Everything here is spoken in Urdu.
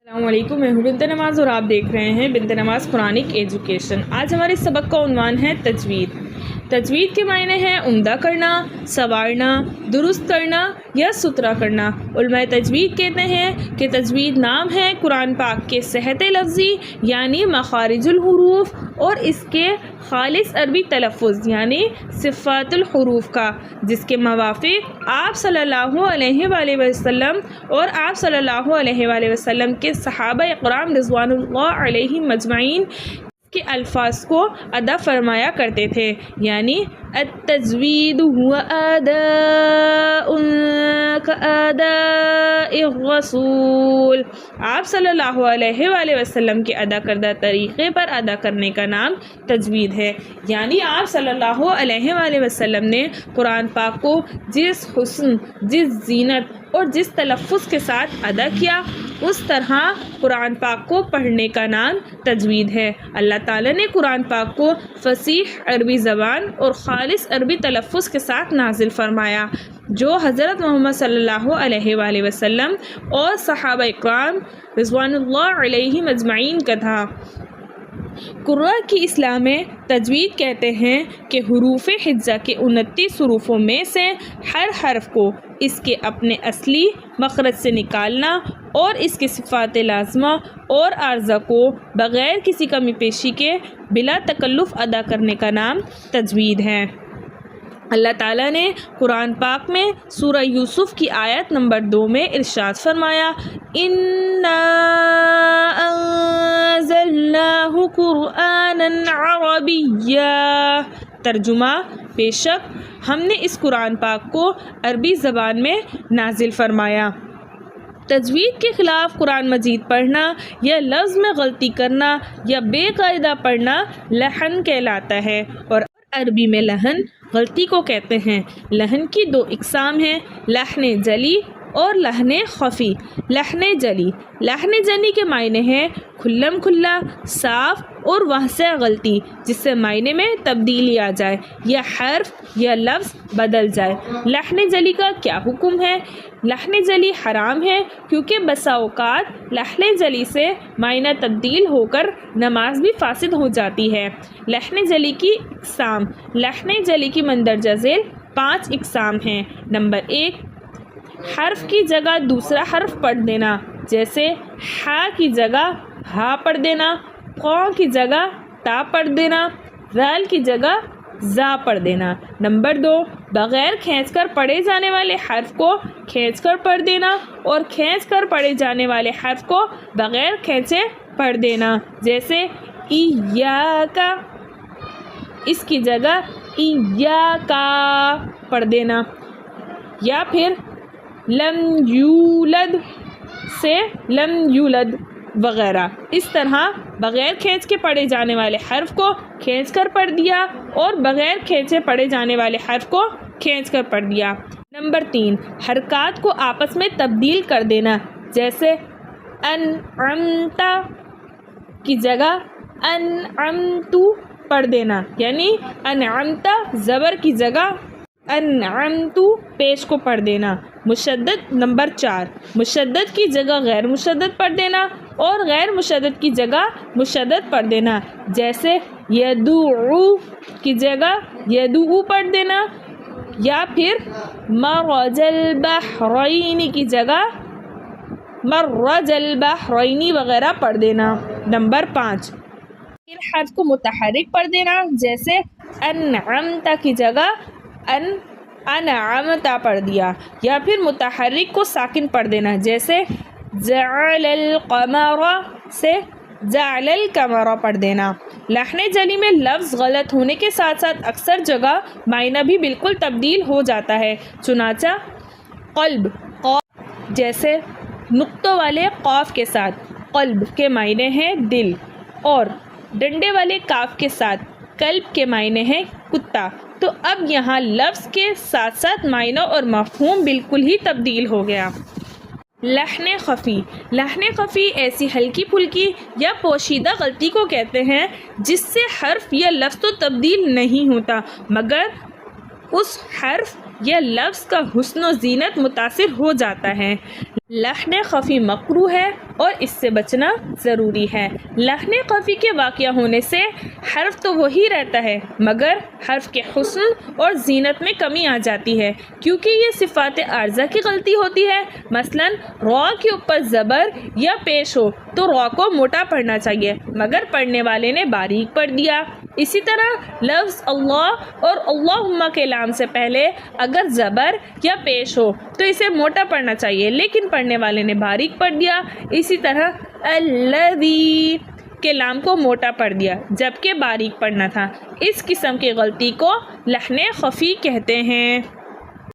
السلام علیکم، میں ہوں بنت نماز اور آپ دیکھ رہے ہیں بنت نماز قرآنک ایجوکیشن۔ آج ہمارے سبق کا عنوان ہے تجوید۔ تجوید کے معنی ہیں عمدہ کرنا، سنوارنا، درست کرنا یا ستھرا کرنا۔ علماء تجوید کہتے ہیں کہ تجوید نام ہے قرآن پاک کے صحت لفظی یعنی مخارج الحروف اور اس کے خالص عربی تلفظ یعنی صفات الحروف کا، جس کے موافق آپ صلی اللہ علیہ وآلہ وسلم اور آپ صلی اللہ علیہ وآلہ وسلم کے صحابہ اکرام رضوان اللہ علیہم اجمعین کے الفاظ کو ادا فرمایا کرتے تھے، یعنی التجوید هو اداء کاداء الرسول۔ آپ صلی اللہ علیہ وآلہ وسلم کے ادا کردہ طریقے پر ادا کرنے کا نام تجوید ہے، یعنی آپ صلی اللہ علیہ وآلہ وسلم نے قرآن پاک کو جس حسن، جس زینت اور جس تلفظ کے ساتھ ادا کیا، اس طرح قرآن پاک کو پڑھنے کا نام تجوید ہے۔ اللہ تعالیٰ نے قرآن پاک کو فصیح عربی زبان اور خالص عربی تلفظ کے ساتھ نازل فرمایا، جو حضرت محمد صلی اللہ علیہ وآلہ وسلم اور صحابہ اکرام رضوان اللہ علیہم اجمعین کا تھا۔ قراء کی اصطلاح میں تجوید کہتے ہیں کہ حروف ہجا کے 29 حروفوں میں سے ہر حرف کو اس کے اپنے اصلی مخرج سے نکالنا اور اس کے صفات لازمہ اور عارضہ کو بغیر کسی کمی پیشی کے بلا تکلف ادا کرنے کا نام تجوید ہے۔ اللہ تعالیٰ نے قرآن پاک میں سورہ یوسف کی آیت نمبر 2 میں ارشاد فرمایا، اِنَّا أَنزَلْنَاهُ قُرْآنًا عَرَبِيًّا۔ ترجمہ: بے شک ہم نے اس قرآن پاک کو عربی زبان میں نازل فرمایا۔ تجوید کے خلاف قرآن مجید پڑھنا یا لفظ میں غلطی کرنا یا بے قاعدہ پڑھنا لحن کہلاتا ہے، اور عربی میں لحن غلطی کو کہتے ہیں۔ لحن کی 2 اقسام ہیں، لحن جلی اور لحن خفی۔ لحن جلی کے معنی ہیں کھلم کھلا، صاف اور واسع غلطی جس سے معنی میں تبدیلی آ جائے یا حرف یا لفظ بدل جائے۔ لحن جلی کا کیا حکم ہے؟ لحن جلی حرام ہے کیونکہ بسا اوقات لحن جلی سے معنی تبدیل ہو کر نماز بھی فاسد ہو جاتی ہے۔ لحن جلی کی اقسام: لحن جلی کی مندرجہ ذیل 5 اقسام ہیں۔ نمبر 1، حرف کی جگہ دوسرا حرف پڑھ دینا، جیسے ہا کی جگہ ہا پڑھ دینا، قو کی جگہ تا پڑھ دینا، ذال کی جگہ زا پڑھ دینا۔ نمبر 2، بغیر کھینچ کر پڑھے جانے والے حرف کو کھینچ کر پڑھ دینا اور کھینچ کر پڑھے جانے والے حرف کو بغیر کھینچے پڑھ دینا، جیسے ایاکا، اس کی جگہ ایاکا پڑھ دینا، یا پھر لم یولد سے لم یولد وغیرہ۔ اس طرح بغیر کھینچ کے پڑھے جانے والے حرف کو کھینچ کر پڑھ دیا اور بغیر کھینچے پڑھے جانے والے حرف کو کھینچ کر پڑھ دیا۔ نمبر 3، حرکات کو آپس میں تبدیل کر دینا، جیسے انعمت کی جگہ انعمتو پڑھ دینا، یعنی انعمت زبر کی جگہ انعمتو پیش کو پڑھ دینا۔ مشدد نمبر 4، مشدد کی جگہ غیر مشدد پڑھ دینا اور غیر مشدد کی جگہ مشدد پڑھ دینا، جیسے یدعو کی جگہ یدعو پڑھ دینا، یا پھر مرج البحرین کی جگہ مرج البحرین وغیرہ پڑھ دینا۔ نمبر 5، حرف کو متحرک پڑھ دینا، جیسے انعمت کی جگہ انعمتا پڑھ دیا، یا پھر متحرک کو ساکن پڑھ دینا، جیسے جعل القمر سے جعل القمر پڑھ دینا۔ لحن جلی میں لفظ غلط ہونے کے ساتھ ساتھ اکثر جگہ معنی بھی بالکل تبدیل ہو جاتا ہے، چنانچہ قلب جیسے نقطوں والے قاف کے ساتھ قلب کے معنی ہیں دل، اور ڈنڈے والے کاف کے ساتھ قلب کے معنی ہیں کتا۔ تو اب یہاں لفظ کے ساتھ ساتھ معنی اور مفہوم بالکل ہی تبدیل ہو گیا۔ لحن خفی ایسی ہلکی پھلکی یا پوشیدہ غلطی کو کہتے ہیں جس سے حرف یا لفظ تو تبدیل نہیں ہوتا مگر اس حرف یا لفظ کا حسن و زینت متاثر ہو جاتا ہے۔ لحن خفی مکروہ ہے اور اس سے بچنا ضروری ہے۔ لحن خفی کے واقع ہونے سے حرف تو وہی رہتا ہے مگر حرف کے حسن اور زینت میں کمی آ جاتی ہے کیونکہ یہ صفات عارضہ کی غلطی ہوتی ہے۔ مثلا را کے اوپر زبر یا پیش ہو تو را کو موٹا پڑھنا چاہیے مگر پڑھنے والے نے باریک پڑھ دیا۔ اسی طرح لفظ اللہ اور اللہم کے لام سے پہلے اگر زبر یا پیش ہو تو اسے موٹا پڑھنا چاہیے لیکن پڑھنے والے نے باریک پڑھ دیا۔ اسی طرح الذی کے لام کو موٹا پڑھ دیا جبکہ باریک پڑھنا تھا۔ اس قسم کی غلطی کو لحن خفی کہتے ہیں۔